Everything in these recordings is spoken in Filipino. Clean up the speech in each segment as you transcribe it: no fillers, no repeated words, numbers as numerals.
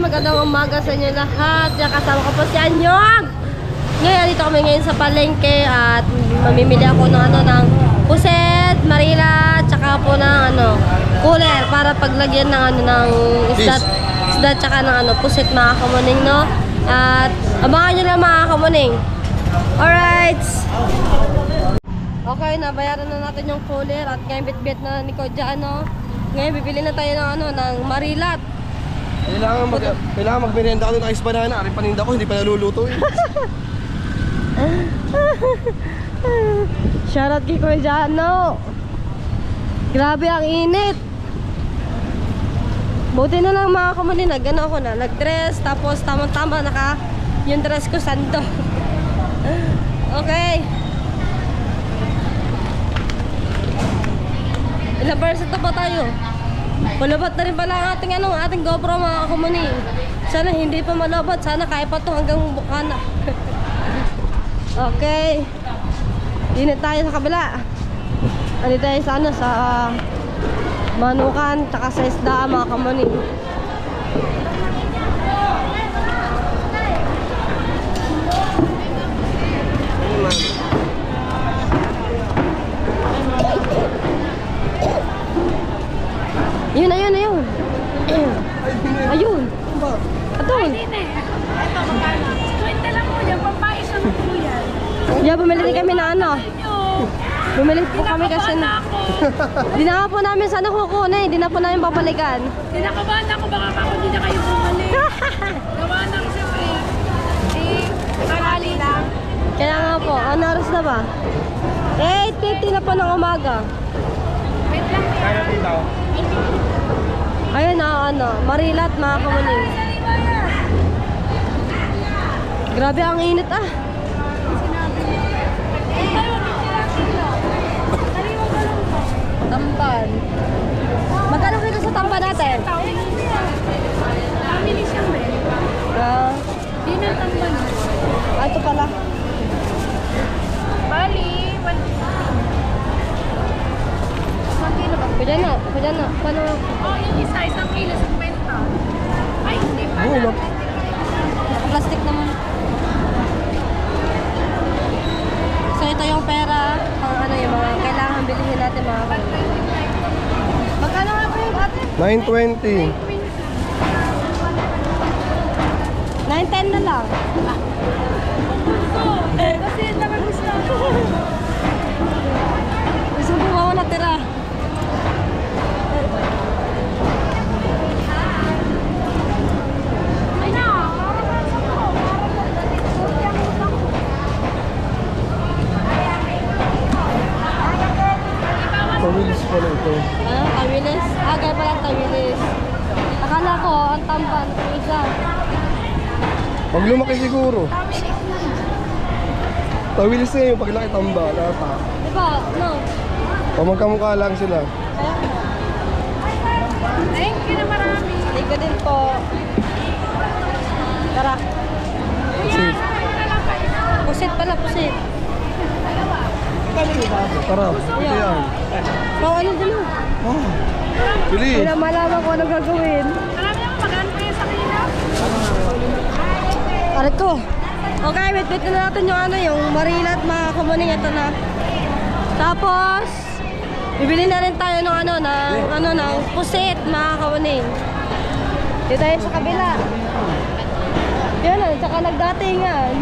magandang umaga sa inyo lahat. Yan, kasama ko po si Anyong. Ngayon, dito kami ngayon sa palengke at mamimili ako ng ng puset, marila, tsaka po ng cooler para paglagyan ng ng isda tsaka ng puset, mga kamuning, no? At abangan nyo lang, mga kamuning. Alright. Okay, nabayaran na natin yung cooler at ngayon bit-bit na ni Kodja, Ngayon bibili na tayo ng ng marilat. Kailangan magmerienda ka ng ice banana. Aring paninda ko, hindi pa naluluto eh. Shoutout kay Kodja, Grabe ang init. Buti na lang, mga kamunin, nag-dress, tapos tamang-tama yung dress ko sando. Okay. Ilang percent pa tayo? Malabat na rin pala ang ating GoPro, mga kamunin. Sana hindi pa malabat, sana kaya pa ito hanggang bukana. Okay. Dinit tayo sa kabila. Ano tayo sa sa manukan, taka sa isda, mga kamuning. Ayun. Ayun. Atun. Ito, magkano? 20 lang po yan. Pampais naman po yan. Yeah, bumili kami na Bumili po kami kasi di na po namin sana kukunin. Di na po namin babalikan. Kinakabahan ako. Baka ako hindi na kayo bumalik. Gawa ng siyempre. Karali lang. Kaya nga po, ano oras na ba? 8:50 na po ng umaga. Wait lang yan. Kaya natin daw. Ayun marilat, mga kamuning. Grabe ang init Tamban. Magkano kilo sa tamban natin? Family siya, be. Di na tamban. Ito pala. Bali, 1 kilo ba? Pwede na. Paano? Oh, yung isa, 1 kilo sa 50. Ay, hindi pala. Plastic naman. So ito yung pera, pang yung mga kailangan bilhin natin, mga kamuning. Magkano nga po yung ate? 920. 9.10 na lang. Kasi nababis na. Gusto mo bumawa na tira. Ay na, Pawilis pala ito. Tawilis? Gaya pala tawilis. Akala ko, ang tamban, isa. Pag lumaki siguro. Tawilis na yung paglaki tamba. Lata. Diba? No? Pamagkamukha lang sila. thank you na marami. Thank you din po. Tara. Kasi, Pusit pala, pusit. tara. Ito yan. Ano din mo? Oh. Pili. Wala malaman ko anong gagawin. Marami ako magkano kayo sa kanila. Arat ko. Okay, wait na natin yung yung marilat, mga kamuning. Ito na. Tapos, bibili na rin tayo ng ng pusit, mga kamuning. Dito tayo sa kabila. Yan tsaka nagdatingan.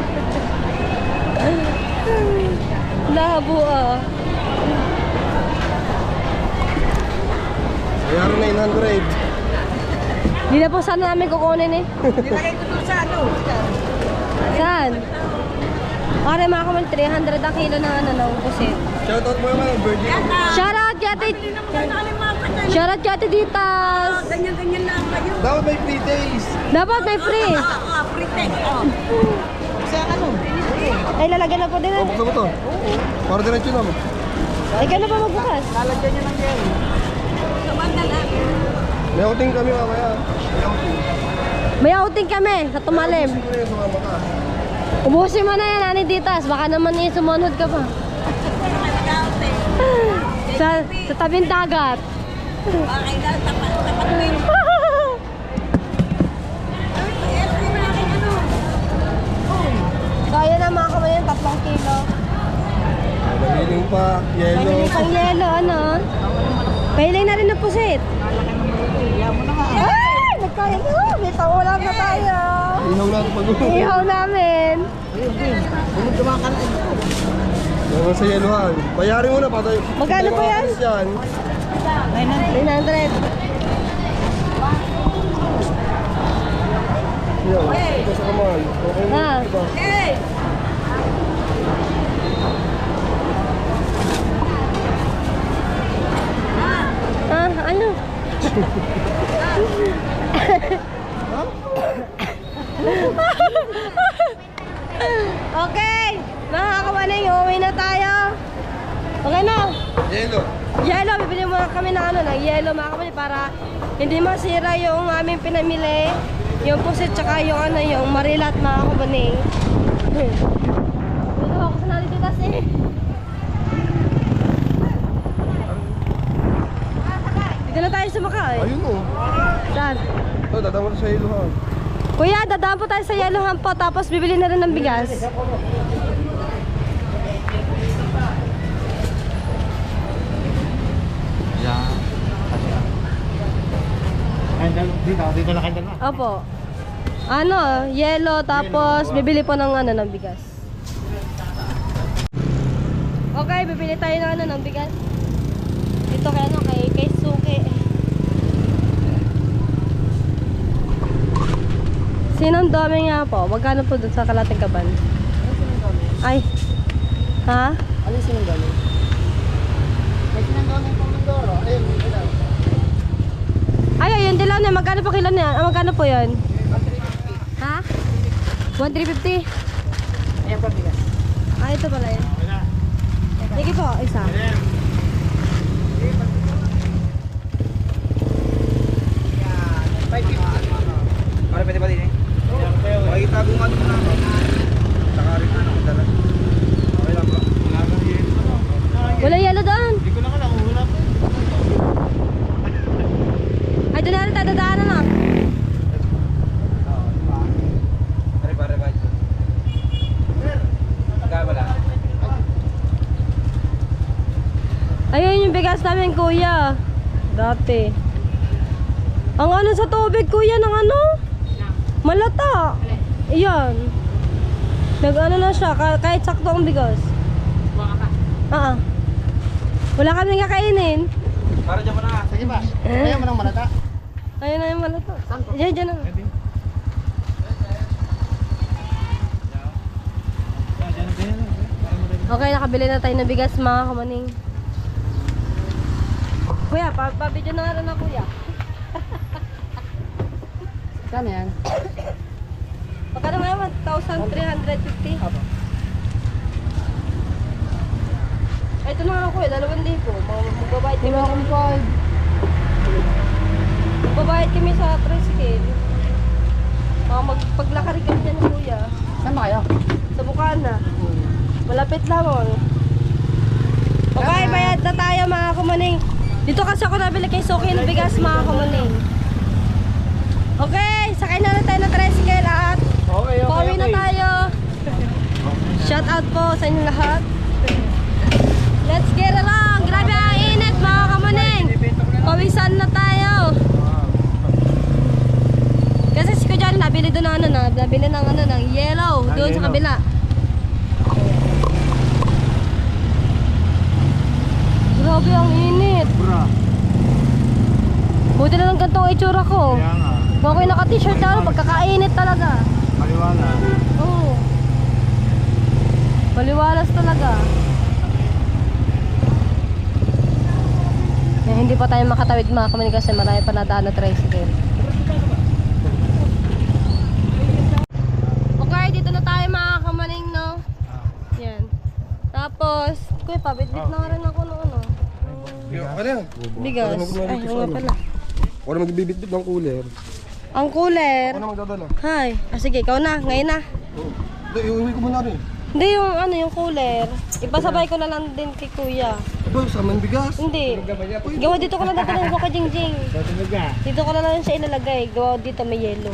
Labo Mayroon na 900. Hindi na po sana namin kukunin Nilagay ko doon sa Saan? Pare, mga kamuning, 300 ang kilo ng pusit. Shoutout mo naman ang birthday. Shoutout kati! Shoutout kati Ditas! Ganyan-ganyan lang kayo. Dapat may free days. Dapat may free! Pretend. Sa ano? Ay, lalagyan na po din. Buksan mo to. Para diretso naman. Ay, gano'n pa magbukas? Lalagyan nyo ng gel. Sa bandala. May outing kami mamaya. May outing kami sa Tumalim. Gusto ko na yung sumama ka. Ubusin mo na yan, Ani Ditas. Baka naman sumunod ka pa. Sa tabing dagat. Okay na, tapat mo yun. Mag-vlog na tayo. Ihaw natin pag-uwi. Ihaw namin. Naman sa yeluhan. Bayarin mo na patay. Magkano po yan? 900. Yan, ito sa kamay. Okay mo, Ah. diba? Ano? Okay, mga kawaning, uuwi na tayo. Okay na. Yelo. Yelo, bibili muna kami ng ano, ng yelo mga kawaning para hindi masira yung aming pinamili. Yung pusit tsaka yung ano, yung marilat mga kawaning. Dito ako sa nalititas eh. Dito na tayo sumakay. Ayun o. Saan? Oh, dadama na sa yeluhan. Kuya, dadaan po tayo sa yeluhan po, tapos bibili na rin ng bigas. Dito lang kayo dalawa. Opo. Ano, yelo, tapos bibili po ng ano, ng bigas. Okay, bibili tayo ng ano, ng bigas. Dito kay ano, kay Suki. Sinong dami nga po? Magkano po dun sa Kalating Kaban? Ay. Ha? Ano yung sinanggaling? May sinanggaling pang Mindoro. Ayun, ayun. Ay, ayun, dilaw na. Magkano po kilo na? Magkano po yun? Ha? 1,350? Ayan pa bigas. Ah, ito pala yun. Sige po, isa. Pare, pwede ba din eh? Makikitago nga ito na. Saka rin ito dala. Okay lang ba? Wala yelo doon. Hindi ko na kala kung wala pa. Ay, doon na rin tayo dadaanan na. Pare, ba ito? Kaya wala. Ayun yung bigas namin, kuya. Dati. Ang ano sa tubig, kuya, ng ano? Malata. Iyan. Nag-ano na siya, kahit sakto ang bigas. Wala kami kakainin. Para dyan mo na. Sige ba? Ayaw mo nang malata. Ayun na yung malata. Diyan na. Okay, nakabili na tayo ng bigas, mga kamaning. Kuya, pabidyo na nga rin na, kuya. Kano yan? Magkano nga naman? 1,350? Ay, ito na nga kuya, 2,000. Magbabayad kami. Magbabayad kami sa tricycle. Magpaglakari kami dyan, kuya. Saan ba kayo? Sa Bukana. Malapit lang, oh. Okay, bayad na tayo, mga kumaning. Dito kasi ako nabili kay Suki ng bigas, mga kumaning. Okay, sakay na tayo ng tricycle at pauwi na tayo. Shout out po sa inyo lahat. Let's get along. Grabe ang init, mga kamuning. Pawisan na tayo. Kasi si Kujan nabili doon ng ano, nabili ng ano, ng yellow doon sa kabila. Grabe ang init. Buti na lang ganito ang itsura ko. Kaya nga. Kung ako'y naka-t-shirt na, magkakainit talaga. Maliwala. Oo. Maliwalas talaga. Hindi pa tayo makatawid, mga kamaning, kasi marami pa nadaan na tricycle. Okay, dito na tayo, mga kamaning, no? Yan. Tapos, kuya, pabitbit na rin ako ng ano. Ano yan? Bigas. Ay, oo nga pala. Wala magbibitbit ng cooler. Ang cooler. Ako na magdadala. Hi. Sige, ikaw na. Ngayon na. Hindi, iuwi ko muna rin. Hindi, yung ano, yung cooler. Ipasabay ko na lang din kay kuya. Aba, saman bigas. Hindi. Gawa dito ko lang dadalhin ko kay Jingjing. Dito ko na lang siya ilalagay. Gawa dito may yelo.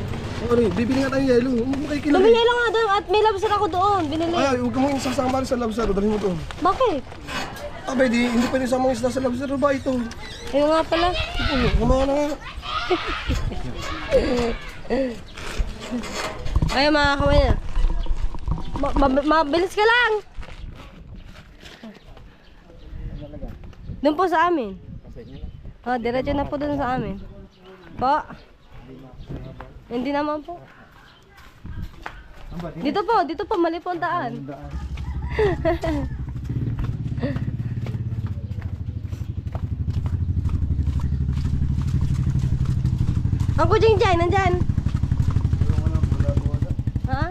Ano, bibili nga tayong yelo. Huwag mo kayo kilala. May yelo nga doon at may labsar ako doon. Binili. Ay, huwag mo isasama rin sa labsar. Dalhin mo to. Bakit? Abay, hindi pwede sama ng isla sa labsar. Ba ito? Ayun nga pala. Kumaya na nga. Ayun mga kamay na. Mabilis ka lang. Doon po sa amin. Oh, diretso na po doon sa amin. Po. Hindi naman po. Dito po, mali po ang daan. Ang kutsing dyan, nandyan. Ha?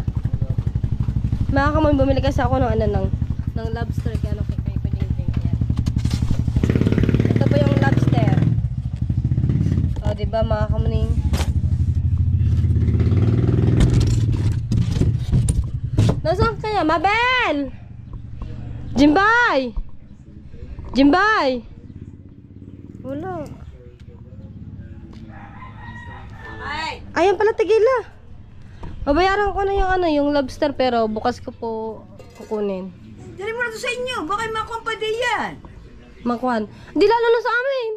Mga kamay, bumili kasi ako ng ng lobster. Kaya ano kay kutsing dyan. Ayan. Ito po yung lobster. O, diba mga kamay? Nasaan kaya? Mabel! Jimbay! Jimbay! Wala. Ayan pala, tigila. Babayaran ko na yung yung lobster pero bukas ko po kukunin. Dali mo na to sa inyo. Baka may makumpade yan. Makuhan. Hindi lalo na sa amin.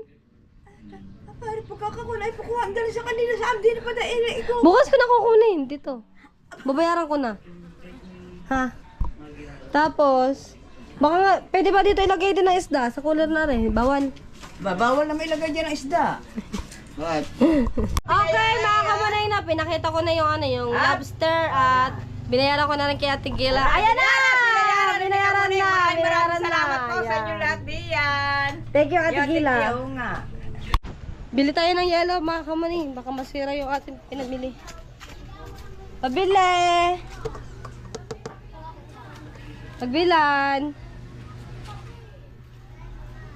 Pare, pagkakakun ay pakuha. Dali sa kanila sa amin. Di na pa dahil. Ikaw. Bukas ko na kukunin dito. Babayaran ko na. Ha? Tapos, baka nga, pwede ba dito ilagay din ng isda? Sa cooler na rin. Bawal. Bawal na may lagay dyan ng isda. Bakit? Okay, mga kamanay na. Pinakita ko na yung lobster at binayaran ko na rin kay Ate Gila. Ayan na! Binayaran na! Binayaran na! Salamat po sa inyo lahat diyan. Thank you, Ate Gila. Oo nga. Bili tayo ng yellow, mga kamanay. Baka masira yung ating pinabili. Pabili! Pagbilan!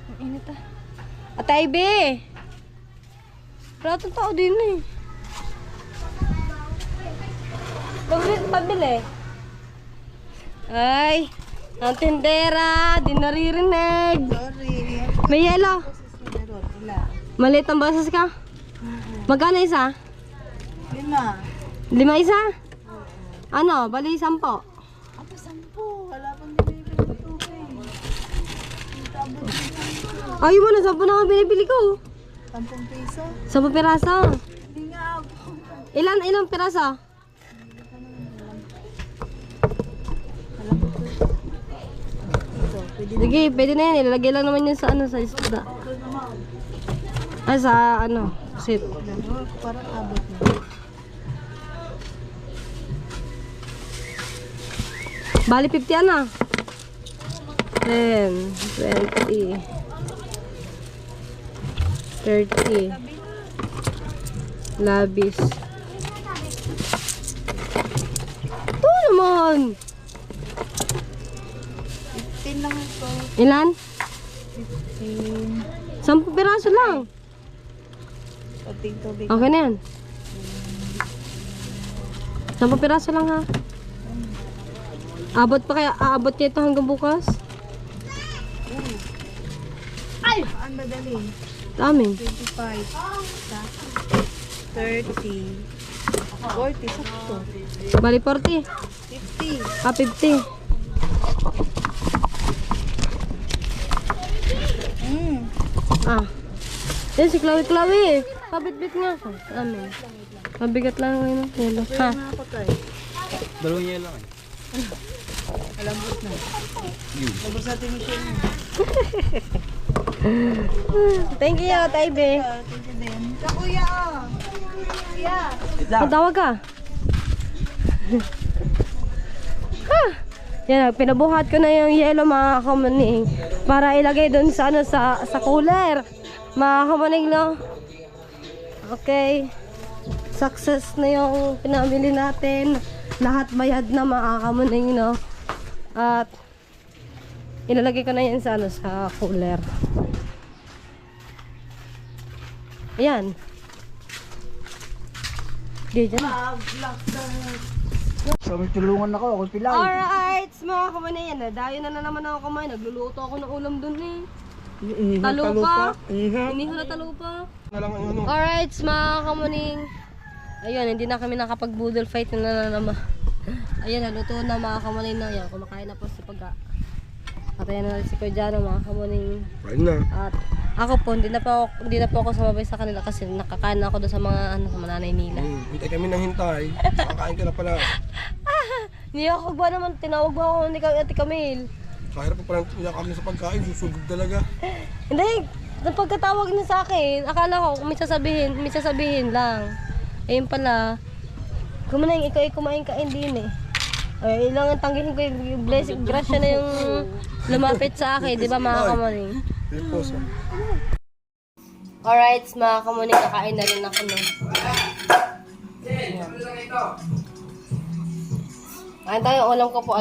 Ang init ah. Ate Ivy! Wala itong tao din eh. Pabili. Ay, ang tindera, di naririnig. Sorry. May yellow. Meron, wala. Maliit ang boses ka? Magkano isa? 5. 5 isa? Ano? Bali 10. Apa 10? Wala pang binibili ko tubig. Ayaw mo na, 10 na ang binibili ko. 10 piso? 10 piraso. Hindi nga ako. Ilang piraso? Sige, pwede na yan. Ilalagay lang naman yun sa sa isda. Ay, sa sit. Parang abot na. Bali 50 na. 10, 20, 30. Labis. Ito naman. 15 lang ito. Ilan? 15. 10 piraso lang. Pating tubig. Okay na yan. 10 piraso lang ha. Abot pa kaya? Aabot niya ito hanggang bukas? Ay! Ang madali. Dami. 25. 30. 40. Sakto. Bali 40. 50. 50. Yan si Chloe. Pabit-bit nga ako. Amin. Mabigat lang ngayon. Yelo. Ha? Ako tayo. Dalawang yelo eh. Malambot na. Labos natin yung shell. Thank you, Taibe. Thank you din. Sa kuya oh. Kuya. Matawag ka. Ha? Yan, pinabuhat ko na yung yellow mga kamaning para ilagay doon sa sa cooler. Mga kamaning no. Okay. Success na yung pinamili natin. Lahat bayad na mga kamaning no. At ilalagay ko na yan sa sa cooler. Ayan. Di dyan. So, may tulungan ako. Ako pilay. Alright, mga kamay yan. Dayo na naman ako kamay. Nagluluto ako ng ulam dun eh. Talupa. Iniho na talupa. Alright, mga kamaning. Ayun, hindi na kami nakapag-boodle fight na naman. Ayun, naluto na mga kamaning na. Yan, kumakain na po si Pagka. Patayan na si Kuya Jano, mga kamaning. Kain na. At Ako po, hindi na po ako sumabay sa kanila kasi nakakain ako doon sa mga sa nanay nila. Hintay kami ng hintay. Kakain ka na pala. Hindi ako ba naman, tinawag mo ako ni Ate Camille. Kahirap pa pala niya kami sa pagkain. Susugod talaga. Hindi, nang pagkatawag niya sa akin, akala ko may sasabihin lang. Ayun pala, kumain, ikaw ay kumain-kain din eh. Ay, ilangan tanggihin ko yung blessing, grasya na yung lumapit sa akin, di ba mga kamaning? Pause. Alright, mga kamuning, kakain na rin ako nun. Kain tayo, ulam ko po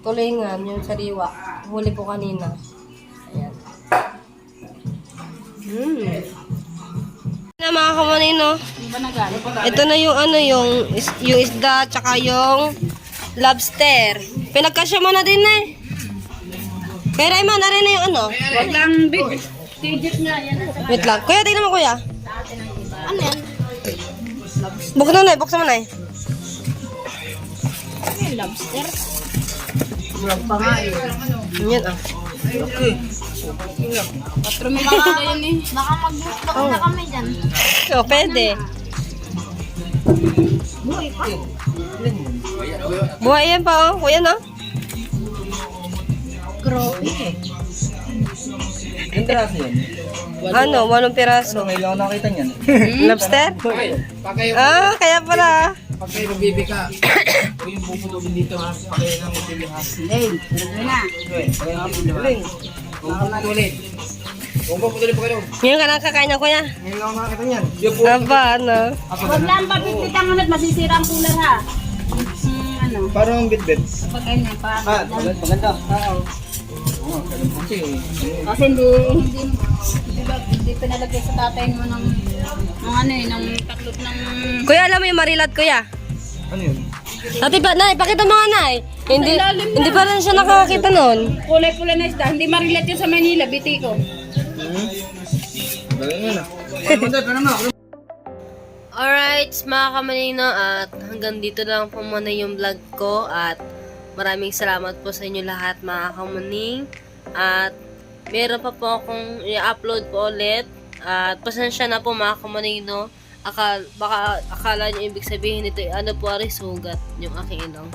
tulingan, yung sariwa. Huli ko kanina. Ayan. Na mga kamuning, no? Ito na yung yung isda, tsaka yung lobster. Pinagkasya mo na din eh. Kaya Rayman, na rin na yung Wag lang big. Digit nga yan. Wait lang. Kuya, tingnan mo kuya. Ano yan? Buksan mo na eh. Ano yung lobster? Yan ah. Okay. 4 million na yan eh. Baka mag-book na kami dyan. Oh, pwede. Buhay yan pa oh. Kuya no? Yung piraso yan. 8 piraso. Ngayon lang nakita niyan. Lobster? Pag kayo, Ah, kaya pala. pag kayo magbibi ka, huwag yung puputulin dito ha. Pag kayo lang magbibi ha. Hey, ano na? Okay, pag kayo lang magbibi. Huwag puputulin. Huwag puputulin pa kayo. Ngayon ka nakakain na kuya. Ngayon lang nakita niyan. Yung po. Aba, Huwag lang papipitan mo na't masisira ang cooler ha. Ano? Parang bit-bit. Pag ganyan pa. Maganda. Oo. Kasi, Kasi hindi pinalagay sa tatay mo ng ng taklop ng... kuya, alam mo yung marilat kuya? ano yun? Ate pa, nay, pakita mo nga nay. Hindi pa rin siya nakakakita nun. Kulay-kulay na isda. Hindi marilat yun sa Manila, biti ko. Galing yan ah. Pero na. Alright, mga kamanino, at hanggang dito lang po muna yung vlog ko at maraming salamat po sa inyo lahat mga kamaning at meron pa po akong i-upload po ulit at pasensya na po mga kamanino, baka akala nyo ibig sabihin nito ano po ari sugat yung aking ilong.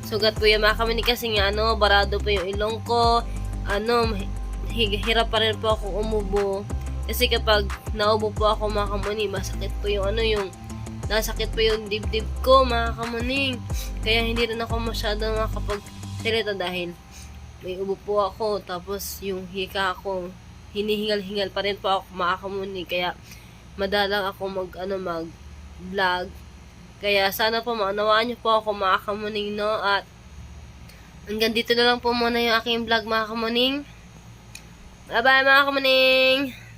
Sugat po yung mga kamaning kasi nga barado po yung ilong ko, hirap pa rin po ako umubo. Kasi kapag naubo po ako mga kamuning, masakit po yung nasakit po yung dibdib ko mga kamuning. Kaya hindi rin ako masyadong makapagsalita dahil may ubo po ako. Tapos yung hika ko, hinihingal-hingal pa rin po ako mga kamuning. Kaya madalang ako mag-vlog. Kaya sana po maunawaan niyo po ako mga kamuning, no? At hanggang dito na lang po muna yung aking vlog mga kamuning. Bye bye mga kamuning!